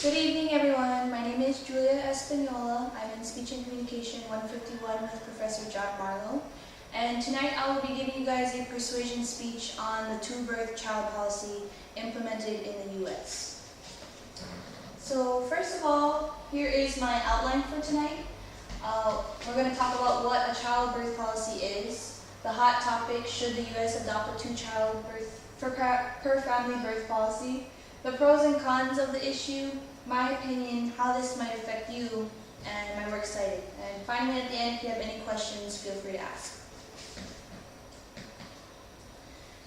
Good evening, everyone. My name is Julia Espaniola. I'm in Speech and Communication 151 with Professor John Marlow. And tonight I will be giving you guys a persuasion speech on the two-birth child policy implemented in the U.S. So first of all, here is my outline for tonight. We're going to talk about what a childbirth policy is, the hot topic, should the U.S. adopt a two-child per family birth policy, the pros and cons of the issue, my opinion, how this might affect you, and my works cited. And finally, at the end, if you have any questions, feel free to ask.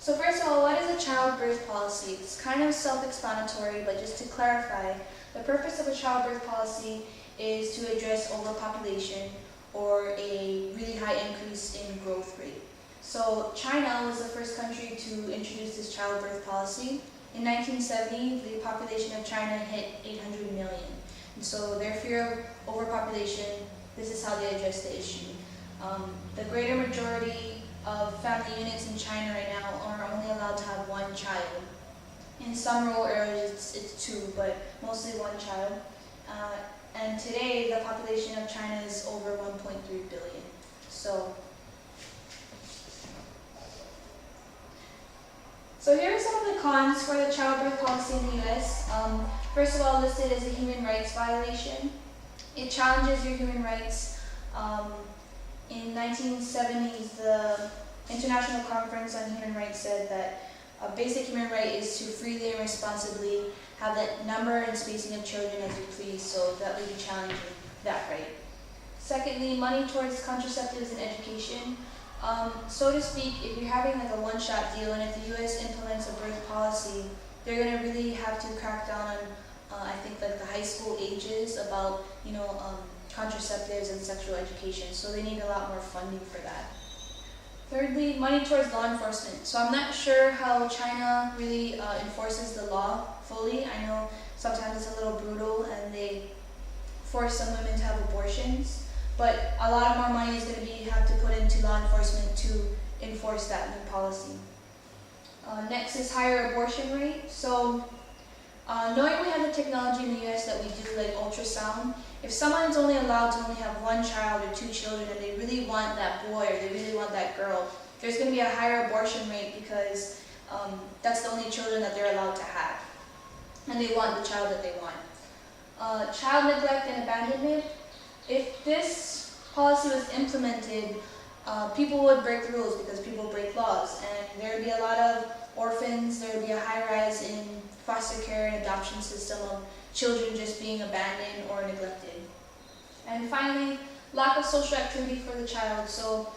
So first of all, what is a childbirth policy? It's kind of self-explanatory, but just to clarify, the purpose of a childbirth policy is to address overpopulation or a really high increase in growth rate. So China was the first country to introduce this childbirth policy. In 1970, the population of China hit 800 million. And so their fear of overpopulation, this is how they address the issue. The greater majority of family units in China right now are only allowed to have one child. In some rural areas, it's two, but mostly one child. And today, the population of China is over 1.3 billion. So here are some of the cons for the childbirth policy in the U.S. First of all, listed as a human rights violation. It challenges your human rights. In 1970s, the International Conference on Human Rights said that a basic human right is to freely and responsibly have the number and spacing of children as you please, so that would be challenging that right. Secondly, money towards contraceptives and education. So to speak, if you're having like a one-shot deal, and if the U.S. implements a birth policy, they're going to really have to crack down on, I think, like the high school ages about, contraceptives and sexual education. So they need a lot more funding for that. Thirdly, money towards law enforcement. So I'm not sure how China really enforces the law fully. I know sometimes it's a little brutal and they force some women to have abortions. But a lot more money is going to have to put into law enforcement to enforce that new policy. Next is higher abortion rate. So knowing we have the technology in the U.S. that we do, like ultrasound, if someone's only allowed to only have one child or two children and they really want that boy or they really want that girl, there's going to be a higher abortion rate because that's the only children that they're allowed to have. And they want the child that they want. Child neglect and abandonment. If this policy was implemented, people would break the rules because people break laws, and there would be a lot of orphans, there would be a high rise in foster care and adoption system of children just being abandoned or neglected. And finally, lack of social activity for the child. So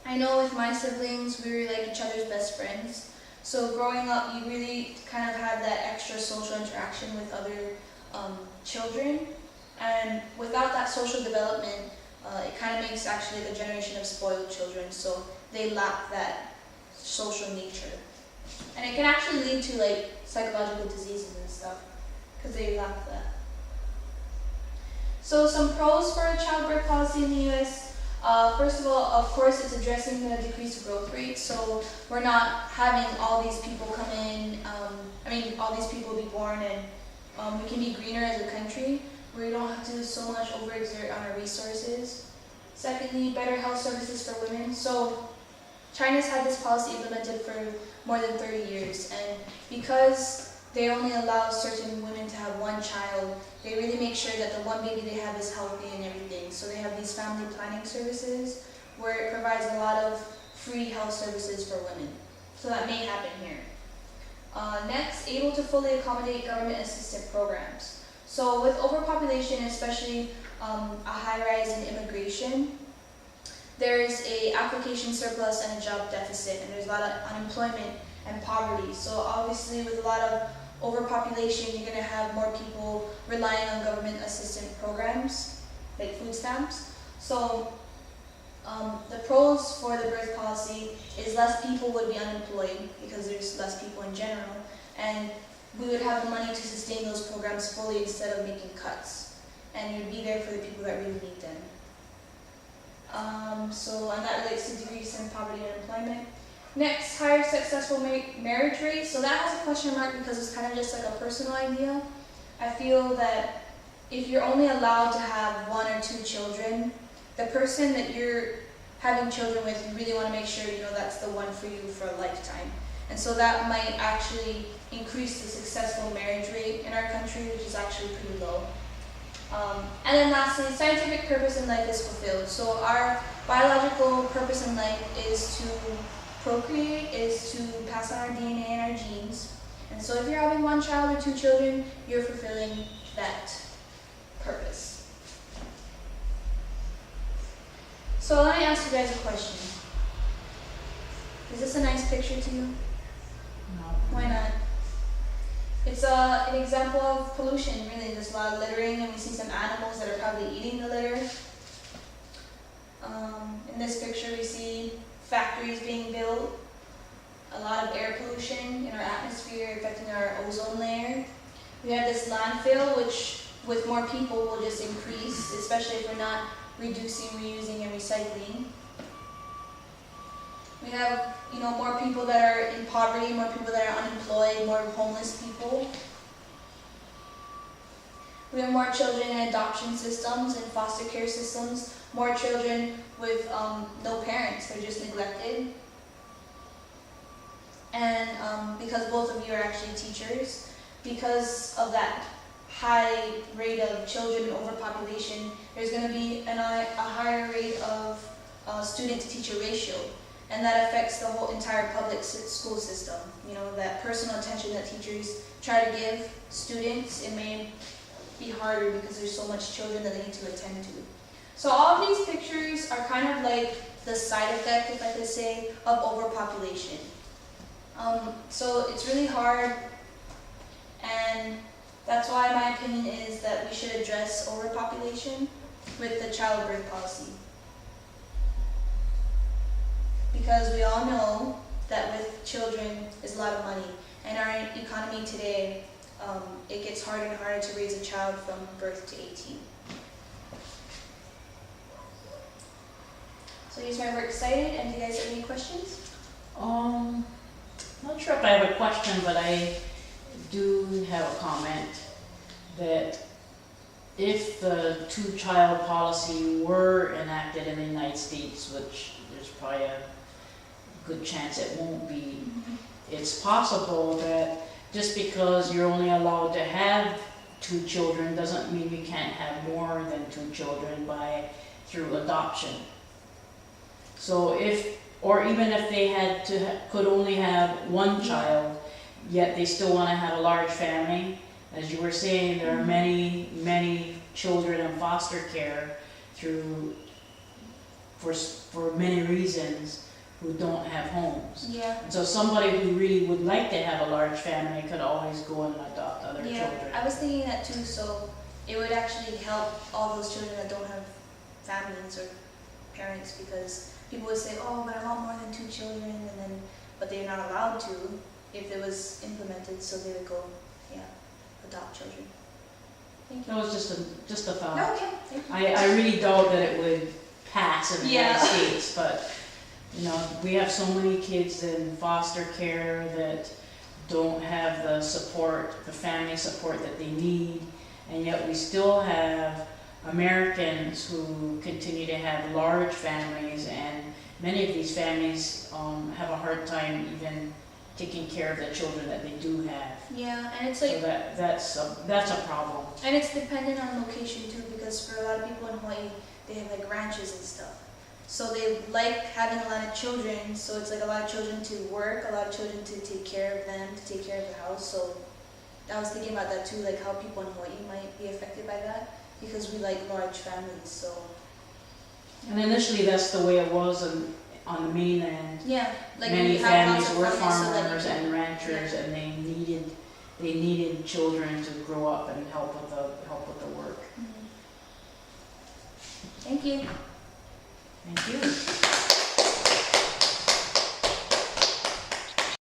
I know with my siblings, we were like each other's best friends. So growing up, you really kind of had that extra social interaction with other children. And without that social development, it kind of makes actually a generation of spoiled children, so they lack that social nature. And it can actually lead to like psychological diseases and stuff, because they lack that. So some pros for a childbirth policy in the U.S. First of all, of course, it's addressing the decreased growth rate, so we're not having all these people come in, all these people be born, and we can be greener as a country. We don't have to so much overexert on our resources. Secondly, better health services for women. So China's had this policy implemented for more than 30 years, and because they only allow certain women to have one child, they really make sure that the one baby they have is healthy and everything. So they have these family planning services where it provides a lot of free health services for women. So that may happen here. Next, able to fully accommodate government assistance programs. So with overpopulation, especially a high rise in immigration, there's a application surplus and a job deficit, and there's a lot of unemployment and poverty. So obviously with a lot of overpopulation, you're going to have more people relying on government assistance programs, like food stamps. So the pros for the birth policy is less people would be unemployed because there's less people in general, and we would have the money to sustain those programs fully instead of making cuts. And you'd be there for the people that really need them. And that relates to decrease in poverty and unemployment. Next, higher successful marriage rate. So that has a question mark because it's kind of just like a personal idea. I feel that if you're only allowed to have 1 or 2 children, the person that you're having children with, you really want to make sure you know that's the one for you for a lifetime. And so that might actually increase the successful marriage rate in our country, which is actually pretty low. And then lastly, scientific purpose in life is fulfilled. So our biological purpose in life is to procreate, is to pass on our DNA and our genes. And so if you're having 1 child or 2 children, you're fulfilling that purpose. So let me ask you guys a question. Is this a nice picture to you? No. Why not? It's an example of pollution, really. There's a lot of littering, and we see some animals that are probably eating the litter. In this picture, we see factories being built, a lot of air pollution in our atmosphere affecting our ozone layer. We have this landfill, which with more people will just increase, especially if we're not reducing, reusing, and recycling. We have, more people that are in poverty, more people that are unemployed, more homeless people. We have more children in adoption systems and foster care systems, more children with no parents, they're just neglected. And because both of you are actually teachers, because of that high rate of children overpopulation, there's going to be a higher rate of student-to-teacher ratio. And that affects the whole entire public school system. That personal attention that teachers try to give students, it may be harder because there's so much children that they need to attend to. So all of these pictures are kind of like the side effect, if I could say, of overpopulation. So it's really hard, and that's why my opinion is that we should address overpopulation with the childbirth policy. Because we all know that with children is a lot of money. And our economy today, it gets harder and harder to raise a child from birth to 18. So you guys were excited, and do you guys have any questions? Not sure if I have a question, but I do have a comment that if the 2-child policy were enacted in the United States, which there's probably a good chance it won't be, it's possible that just because you're only allowed to have 2 children doesn't mean you can't have more than 2 children through adoption. So even if they could only have 1 child, yet they still want to have a large family. As you were saying, there are many, many children in foster care for many reasons who don't have homes. Yeah. And so somebody who really would like to have a large family could always go and adopt other children. I was thinking that too, so it would actually help all those children that don't have families or parents, because people would say, oh, but I want more than 2 children, but they're not allowed to if it was implemented, so they would go, adopt children. Thank you. That was just a thought. No, okay. Thank you. I really doubt that it would pass in the United States, but we have so many kids in foster care that don't have the support, the family support that they need, and yet we still have Americans who continue to have large families, and many of these families have a hard time even taking care of the children that they do have. Yeah, and it's like, so that's a problem. And it's dependent on location too, because for a lot of people in Hawaii, they have like ranches and stuff. So they like having a lot of children, so it's like a lot of children to work, a lot of children to take care of them, to take care of the house. So I was thinking about that too, like how people in Hawaii might be affected by that, because we like large families, so. And initially that's the way it was on the mainland. Yeah, like many families were farmers so and ranchers, and they needed children to grow up and help with the work. Thank you. Thank you.